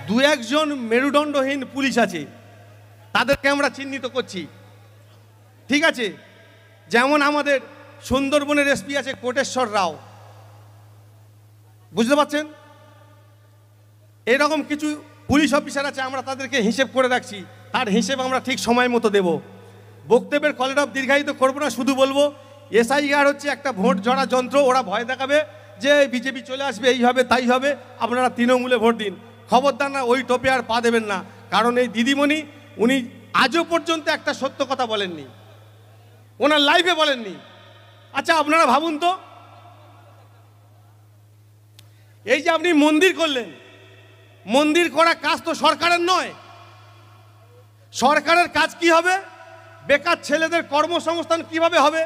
দু একজন মেরুদণ্ডহীন পুলিশ আছে, তাদেরকে আমরা চিহ্নিত করছি, ঠিক আছে? যেমন আমাদের সুন্দরবনের এসপি আছে কোটেশ্বর রাও, বুঝতে পারছেন? এরকম কিছু পুলিশ অফিসার আছে, আমরা তাদেরকে হিসেব করে রাখছি, তার হিসেব আমরা ঠিক সময় মতো দেব। বক্তব্যের কলরব দীর্ঘায়িত করবো না, শুধু বলবো এসআইআর হচ্ছে একটা ভোট জড়া যন্ত্র। ওরা ভয় দেখাবে যে বিজেপি চলে আসবে, এই হবে তাই হবে, আপনারা তৃণমূলে ভোট দিন। খবরদার না, ওই টোপে আর পা দেবেন না। কারণ এই দিদিমণি উনি আজও পর্যন্ত একটা সত্য কথা বলেননি, ওনার লাইফে বলেননি। আচ্ছা আপনারা ভাবুন তো, এই যে আপনি মন্দির করলেন, মন্দির করা কাজ তো সরকারের নয়। সরকারের কাজ কি হবে? বেকার ছেলেদের কর্মসংস্থান কিভাবে হবে,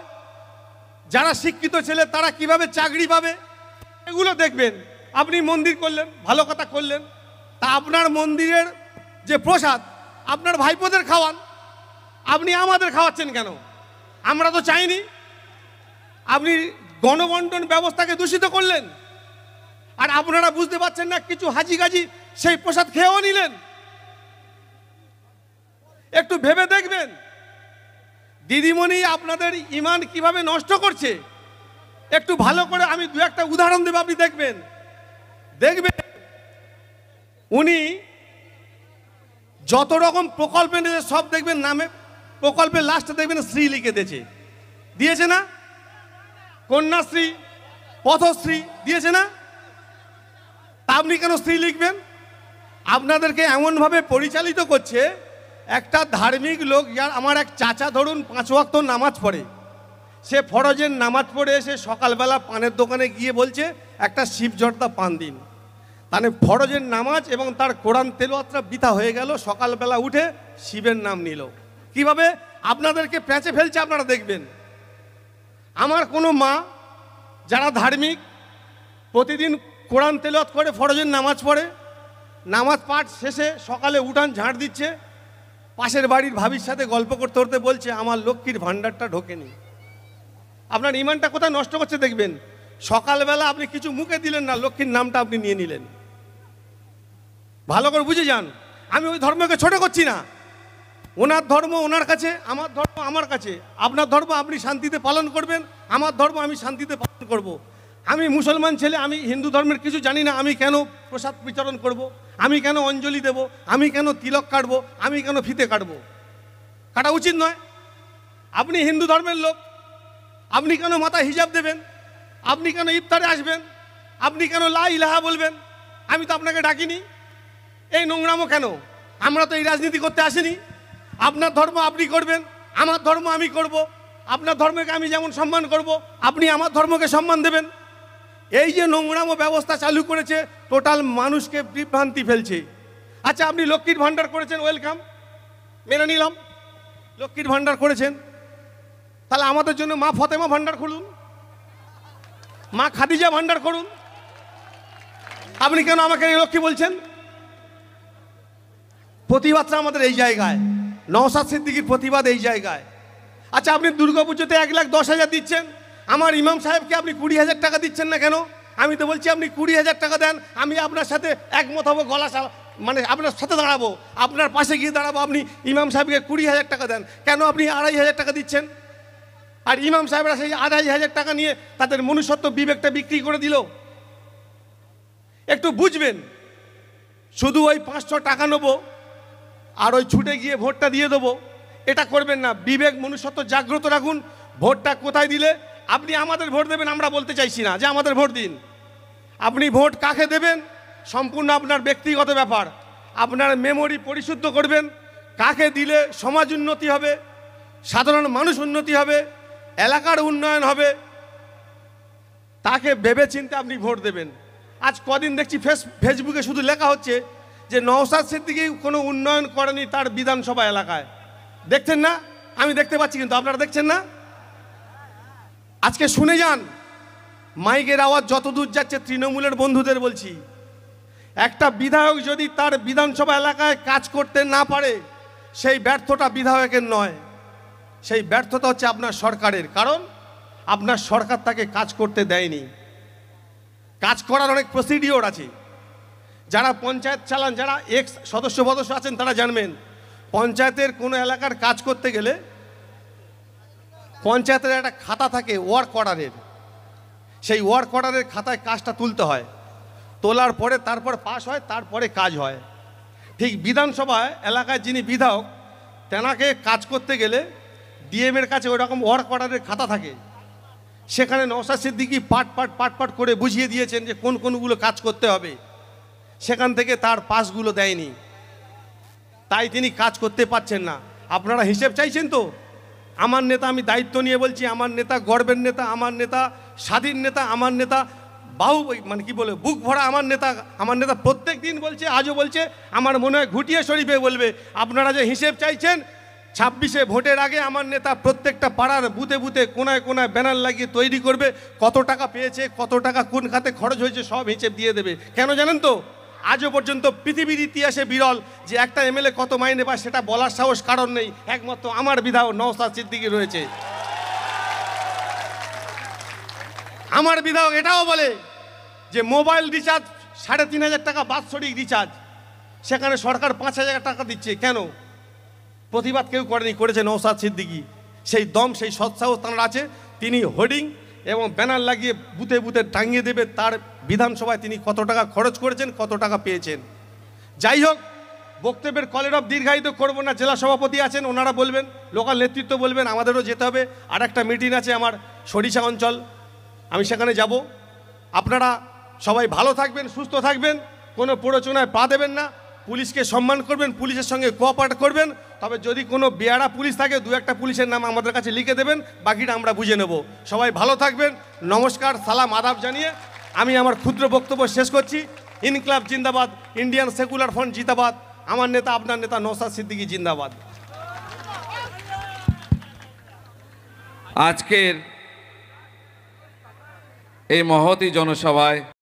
যারা শিক্ষিত ছেলে তারা কিভাবে চাকরি পাবে, এগুলো দেখবেন। আপনি মন্দির করলেন, ভালো কথা করলেন, তা আপনার মন্দিরের যে প্রসাদ আপনার ভাইপোদের খাওয়ান, আপনি আমাদের খাওয়াচ্ছেন কেন? আমরা তো চাইনি। আপনি গণবন্টন ব্যবস্থাকে দূষিত করলেন, আর আপনারা বুঝতে পারছেন না, কিছু হাজি গাজি সেই প্রসাদ খেয়েও নিলেন। একটু ভেবে দেখবেন দিদিমণি আপনাদের ঈমান কিভাবে নষ্ট করছে। একটু ভালো করে আমি দু একটা উদাহরণ দেব, আপনি দেখবেন। উনি যত রকম প্রকল্প নিয়েছে সব দেখবেন নামে প্রকল্পের লাস্টে দেখবেন শ্রী লিখে দিয়েছে না? কন্যাশ্রী, পথশ্রী দিয়েছে না? তা আপনি কেন শ্রী লিখবেন? আপনাদেরকে এমনভাবে পরিচালিত করছে একটা ধার্মিক লোক। যার আমার এক চাচা ধরুন 5 ওয়াক্ত নামাজ পড়ে, সে ফরজের নামাজ পড়ে এসে সকালবেলা পানের দোকানে গিয়ে বলছে একটা শিব জর্দা পান দিন। তাহলে ফরজের নামাজ এবং তার কোরআন তেলাওয়াতটা বৃথা হয়ে গেল। সকালবেলা উঠে শিবের নাম নিল। কিভাবে আপনাদেরকে প্যাঁচে ফেলছে আপনারা দেখবেন। আমার কোনো মা যারা ধার্মিক, প্রতিদিন কোরআন তেলাওয়াত করে ফরজের নামাজ পড়ে, নামাজ পাঠ শেষে সকালে উঠান ঝাড় দিচ্ছে, পাশের বাড়ির ভাবির সাথে গল্প করতে করতে বলছে আমার লক্ষ্মীর ভাণ্ডারটা ঢোকেনি। আপনার ইমানটা কোথায় নষ্ট করছে দেখবেন। সকালবেলা আপনি কিছু মুখে দিলেন না, লক্ষ্মীর নামটা আপনি নিয়ে নিলেন। ভালো করে বুঝে যান, আমি ওই ধর্মকে ছোট করছি না। ওনার ধর্ম ওনার কাছে, আমার ধর্ম আমার কাছে। আপনার ধর্ম আপনি শান্তিতে পালন করবেন, আমার ধর্ম আমি শান্তিতে পালন করব। আমি মুসলমান ছেলে, আমি হিন্দু ধর্মের কিছু জানি না। আমি কেন প্রসাদ বিতরণ করব? আমি কেন অঞ্জলি দেব? আমি কেন তিলক কাটবো? আমি কেন ফিতে কাটবো? কাটা উচিত নয়। আপনি হিন্দু ধর্মের লোক, আপনি কেন মাথায় হিজাব দেবেন? আপনি কেন ইফতারে আসবেন? আপনি কেন লা ইলাহা বলবেন? আমি তো আপনাকে ডাকিনি। এই নোংরামো কেন? আমরা তো এই রাজনীতি করতে আসিনি। আপনার ধর্ম আপনি করবেন, আমার ধর্ম আমি করব। আপনার ধর্মকে আমি যেমন সম্মান করব, আপনি আমার ধর্মকে সম্মান দেবেন। এই যে নোংরামো ব্যবস্থা চালু করেছে, টোটাল মানুষকে বিভ্রান্তি ফেলছে। আচ্ছা আপনি লক্ষ্মীর ভাণ্ডার করেছেন, ওয়েলকাম, মেনে নিলাম। লক্ষ্মীর ভাণ্ডার করেছেন, তাহলে আমাদের জন্য মা ফতেমা ভাণ্ডার খুলুন, মা খাদিজা ভাণ্ডার করুন। আপনি কেন আমাকে লক্ষ্মী বলছেন? প্রতিবাদটা আমাদের এই জায়গায়, নওশাদ সিদ্দিকীর প্রতিবাদ এই জায়গায়। আচ্ছা আপনি দুর্গাপুজোতে 1,10,000 দিচ্ছেন, আমার ইমাম সাহেবকে আপনি 20,000 টাকা দিচ্ছেন না কেন? আমি তো বলছি আপনি 20,000 টাকা দেন, আমি আপনার সাথে একমত হবো, মানে আপনার সাথে দাঁড়াবো, আপনার পাশে গিয়ে দাঁড়াবো। আপনি ইমাম সাহেবকে 20,000 টাকা দেন, কেন আপনি 2,500 টাকা দিচ্ছেন? আর ইমাম সাহেবরা সেই 2,500 টাকা নিয়ে তাদের মনুষ্যত্ব বিবেকটা বিক্রি করে দিল। একটু বুঝবেন, শুধু ওই 500 টাকা নেবো আর ওই ছুটে গিয়ে ভোটটা দিয়ে দেবো, এটা করবেন না। বিবেক মনুষ্যত্ব জাগ্রত রাখুন। ভোটটা কোথায় দিলে আপনি আমাদের ভোট দেবেন আমরা বলতে চাইছি না যে আমাদের ভোট দিন। আপনি ভোট কাকে দেবেন সম্পূর্ণ আপনার ব্যক্তিগত ব্যাপার। আপনার মেমোরি পরিশুদ্ধ করবেন। কাকে দিলে সমাজ উন্নতি হবে, সাধারণ মানুষ উন্নতি হবে, এলাকার উন্নয়ন হবে, তাকে ভেবে চিন্তে আপনি ভোট দেবেন। আজ কদিন দেখছি ফেসবুকে শুধু লেখা হচ্ছে যে নওশাদ সিদ্দিকী কোনো উন্নয়ন করেনি তার বিধানসভা এলাকায়। দেখছেন না? আমি দেখতে পাচ্ছি, কিন্তু আপনারা দেখছেন না। আজকে শুনে যান, মাইকের আওয়াজ যতদূর যাচ্ছে তৃণমূলের বন্ধুদের বলছি, একটা বিধায়ক যদি তার বিধানসভা এলাকায় কাজ করতে না পারে, সেই ব্যর্থতা বিধায়কের নয়, সেই ব্যর্থতা হচ্ছে আপনার সরকারের। কারণ আপনার সরকার তাকে কাজ করতে দেয়নি। কাজ করার অনেক প্রসিডিওর আছে। যারা পঞ্চায়েত চালান, যারা এক্স সদস্য আছেন তারা জানবেন, পঞ্চায়েতের কোনো এলাকার কাজ করতে গেলে পঞ্চায়েতের একটা খাতা থাকে ওয়ার্ক অর্ডারের, সেই ওয়ার্ক অর্ডারের খাতায় কাজটা তুলতে হয়, তোলার পরে তারপর পাস হয়, তারপরে কাজ হয়। ঠিক বিধানসভায় এলাকায় যিনি বিধায়ক, তেনাকে কাজ করতে গেলে ডিএমের কাছে ওই রকম ওয়ার্ক অর্ডারের খাতা থাকে, সেখানে নওশাদ সিদ্দিকী পাট করে বুঝিয়ে দিয়েছেন যে কোন কোনগুলো কাজ করতে হবে, সেখান থেকে তার পাসগুলো দেয়নি, তাই তিনি কাজ করতে পারছেন না। আপনারা হিসেব চাইছেন তো? আমার নেতা, আমি দায়িত্ব নিয়ে বলছি, আমার নেতা গর্বের নেতা, আমার নেতা স্বাধীন নেতা, আমার নেতা মানে কি বলে বুক ভরা আমার নেতা প্রত্যেক দিন বলছে, আজও বলছে, আমার মনে হয় ঘুটিয়ে শরীফে বলবে। আপনারা যে হিসেব চাইছেন, 26শে ভোটের আগে আমার নেতা প্রত্যেকটা পাড়ার বুথে বুথে কোনায় কোনায় ব্যানার লাগিয়ে তৈরি করবে, কত টাকা পেয়েছে, কত টাকা কোন খাতে খরচ হয়েছে, সব হিসেব দিয়ে দেবে। কেন জানেন তো? আজও পর্যন্ত পৃথিবীর ইতিহাসে বিরল যে একটা এমএলএ কত মাইনে পায় সেটা বলার সাহস কারণ নেই, একমাত্র আমার বিধায়ক নওশাদ সিদ্দিকী রয়েছে। আমার বিধায়ক এটাও বলে যে মোবাইল রিচার্জ 3,500 টাকা বাৎসরিক রিচার্জ, সেখানে সরকার 5,000 টাকা দিচ্ছে, কেন? প্রতিবাদ কেউ করেনি, করেছে নওশাদ সিদ্দিকী। সেই দম, সেই সৎসাহস তাঁর আছে, তিনি হোর্ডিং এবং ব্যানার লাগিয়ে বুথে বুথে টাঙিয়ে দেবে তার বিধানসভায় তিনি কত টাকা খরচ করেছেন, কত টাকা পেয়েছেন। যাই হোক, বক্তব্যের কলের অফ দীর্ঘায়িত করবো না। জেলা সভাপতি আছেন, ওনারা বলবেন, লোকাল নেতৃত্ব বলবেন, আমাদেরও যেতে হবে। আর একটা মিটিং আছে আমার সরিষা অঞ্চল, আমি সেখানে যাব। আপনারা সবাই ভালো থাকবেন, সুস্থ থাকবেন, কোনো প্ররোচনায় পা দেবেন না, পুলিশকে সম্মান করবেন, পুলিশের সঙ্গে কোঅপারেট করবেন। তবে যদি কোনো বেয়ারা পুলিশ থাকে, দু একটা পুলিশের নাম আমাদের কাছে লিখে দেবেন, বাকিটা আমরা বুঝে নেব। সবাই ভালো থাকবেন। নমস্কার, সালাম, আদাব জানিয়ে আমি আমার ক্ষুদ্র বক্তব্য শেষ করছি। ইনকলাব জিন্দাবাদ, ইন্ডিয়ান সেকুলার ফ্রন্ট জিন্দাবাদ, আমার নেতা আপনার নেতা নওশাদ সিদ্দিকী জিন্দাবাদ। আজকের এই মহতী জনসভায়